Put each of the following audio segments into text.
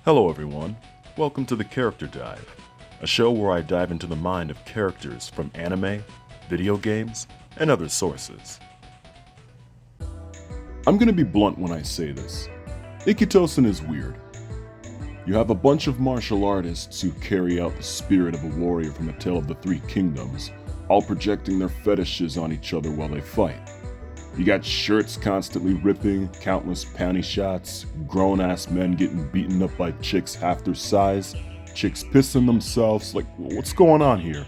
Hello everyone, welcome to the Character Dive, a show where I dive into the mind of characters from anime, video games, and other sources. I'm gonna be blunt when I say this. Ikki Tousen is weird. You have a bunch of martial artists who carry out the spirit of a warrior from A Tale of the Three Kingdoms, all projecting their fetishes on each other while they fight. You got shirts constantly ripping, countless panty shots, grown-ass men getting beaten up by chicks half their size, chicks pissing themselves, like, what's going on here?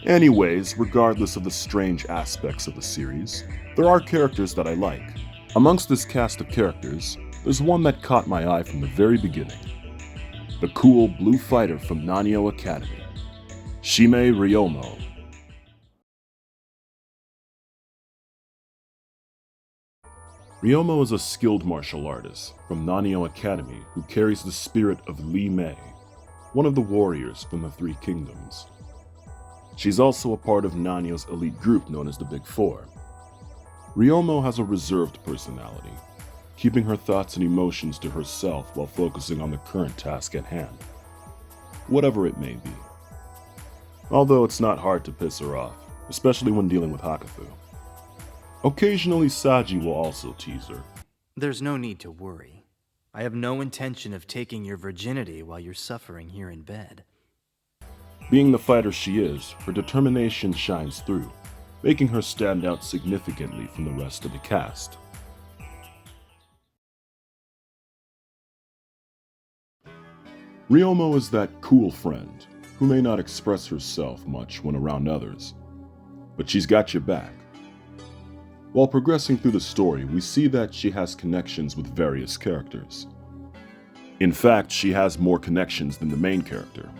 Anyways, regardless of the strange aspects of the series, there are characters that I like. Amongst this cast of characters, there's one that caught my eye from the very beginning. The cool blue fighter from Nanio Academy, Shemei Ryomou. Ryomou is a skilled martial artist from Nanio Academy who carries the spirit of Li Mei, one of the warriors from the Three Kingdoms. She's also a part of Nanio's elite group known as the Big Four. Ryomou has a reserved personality, keeping her thoughts and emotions to herself while focusing on the current task at hand, whatever it may be. Although it's not hard to piss her off, especially when dealing with Hakufu. Occasionally, Saji will also tease her. There's no need to worry. I have no intention of taking your virginity while you're suffering here in bed. Being the fighter she is, her determination shines through, making her stand out significantly from the rest of the cast. Ryomou is that cool friend who may not express herself much when around others, but she's got your back. While progressing through the story, we see that she has connections with various characters. In fact, she has more connections than the main character.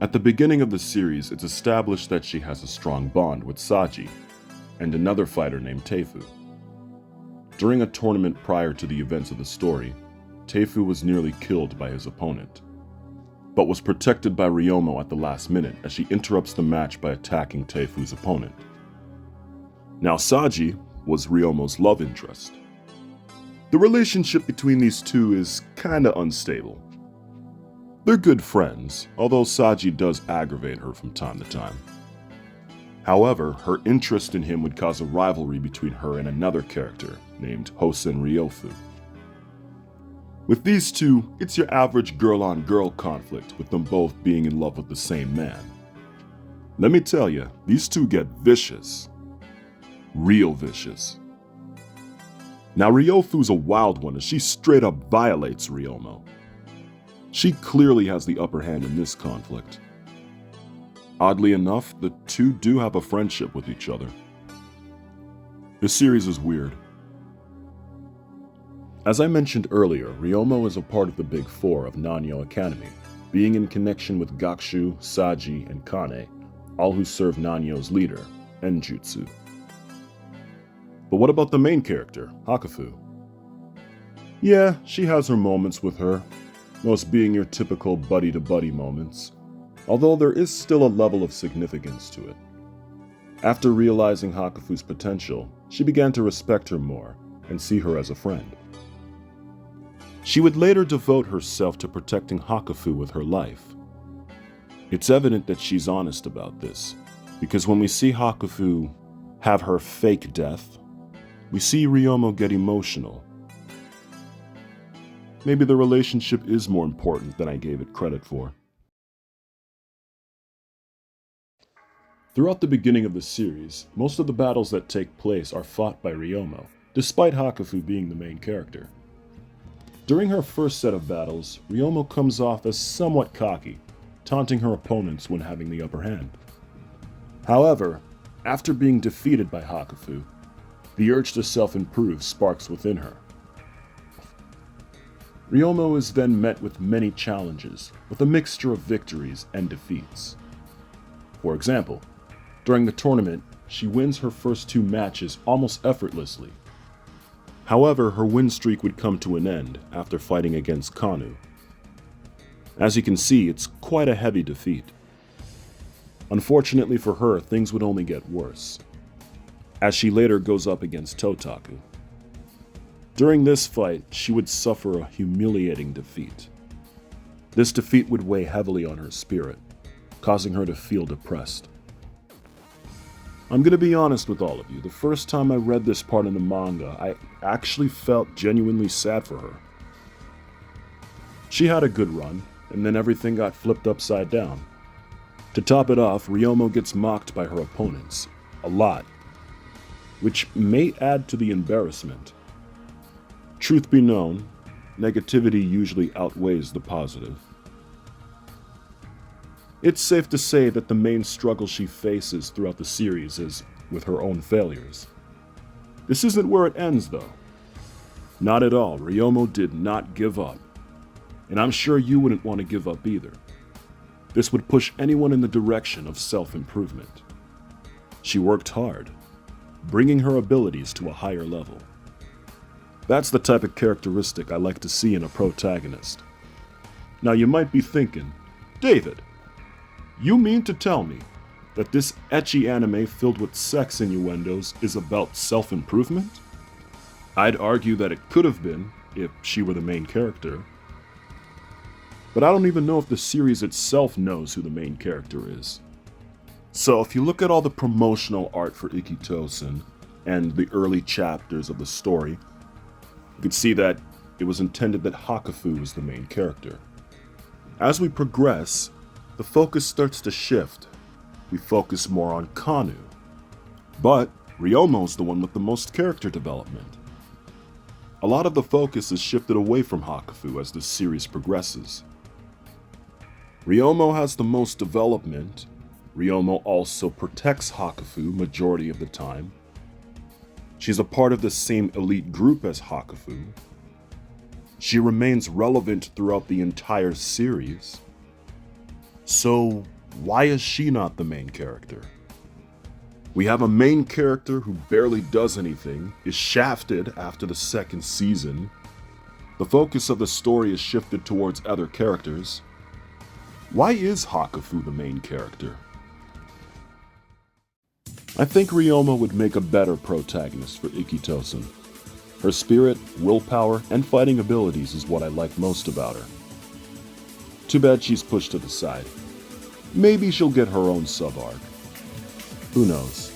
At the beginning of the series, it's established that she has a strong bond with Saji and another fighter named Teifu. During a tournament prior to the events of the story, Teifu was nearly killed by his opponent, but was protected by Ryomou at the last minute as she interrupts the match by attacking Teifu's opponent. Now Saji was Ryomou's love interest. The relationship between these two is kinda unstable. They're good friends, although Saji does aggravate her from time to time. However, her interest in him would cause a rivalry between her and another character named Hosen Ryofu. With these two, it's your average girl-on-girl conflict, with them both being in love with the same man. Let me tell you, these two get vicious. Real vicious. Now Ryofu's a wild one as she straight up violates Ryomou. She clearly has the upper hand in this conflict. Oddly enough, the two do have a friendship with each other. This series is weird. As I mentioned earlier, Ryomou is a part of the Big Four of Nanio Academy, being in connection with Gakushu, Saji, and Kane, all who serve Nanio's leader, Enjutsu. But what about the main character, Hakufu? Yeah, she has her moments with her, most being your typical buddy-to-buddy moments, although there is still a level of significance to it. After realizing Hakufu's potential, she began to respect her more and see her as a friend. She would later devote herself to protecting Hakufu with her life. It's evident that she's honest about this, because when we see Hakufu have her fake death, we see Ryomou get emotional. Maybe the relationship is more important than I gave it credit for. Throughout the beginning of the series, most of the battles that take place are fought by Ryomou, despite Hakufu being the main character. During her first set of battles, Ryomou comes off as somewhat cocky, taunting her opponents when having the upper hand. However, after being defeated by Hakufu, the urge to self-improve sparks within her. Ryomou is then met with many challenges, with a mixture of victories and defeats. For example, during the tournament, she wins her first two matches almost effortlessly. However, her win streak would come to an end after fighting against Kanu. As you can see, it's quite a heavy defeat. Unfortunately for her, things would only get worse, as she later goes up against Totaku. During this fight, she would suffer a humiliating defeat. This defeat would weigh heavily on her spirit, causing her to feel depressed. I'm gonna be honest with all of you, the first time I read this part in the manga, I actually felt genuinely sad for her. She had a good run, and then everything got flipped upside down. To top it off, Ryomou gets mocked by her opponents, a lot, which may add to the embarrassment. Truth be known, negativity usually outweighs the positive. It's safe to say that the main struggle she faces throughout the series is with her own failures. This isn't where it ends, though. Not at all. Ryomou did not give up. And I'm sure you wouldn't want to give up either. This would push anyone in the direction of self-improvement. She worked hard, bringing her abilities to a higher level. That's the type of characteristic I like to see in a protagonist. Now you might be thinking, David, you mean to tell me that this ecchi anime filled with sex innuendos is about self-improvement? I'd argue that it could have been, if she were the main character. But I don't even know if the series itself knows who the main character is. So if you look at all the promotional art for Ikki Tousen and the early chapters of the story, you can see that it was intended that Hakufu was the main character. As we progress, the focus starts to shift. We focus more on Kanu. But Ryomou's the one with the most character development. A lot of the focus is shifted away from Hakufu as the series progresses. Ryomou has the most development. Ryomou also protects Hakufu majority of the time. She's a part of the same elite group as Hakufu. She remains relevant throughout the entire series. So why is she not the main character? We have a main character who barely does anything, is shafted after the second season. The focus of the story is shifted towards other characters. Why is Hakufu the main character? I think Ryomou would make a better protagonist for Ikki Tousen. Her spirit, willpower, and fighting abilities is what I like most about her. Too bad she's pushed to the side. Maybe she'll get her own sub-arc. Who knows?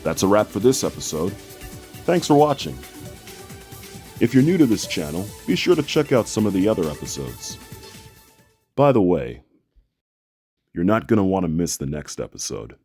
That's a wrap for this episode. Thanks for watching. If you're new to this channel, be sure to check out some of the other episodes. By the way, you're not going to want to miss the next episode.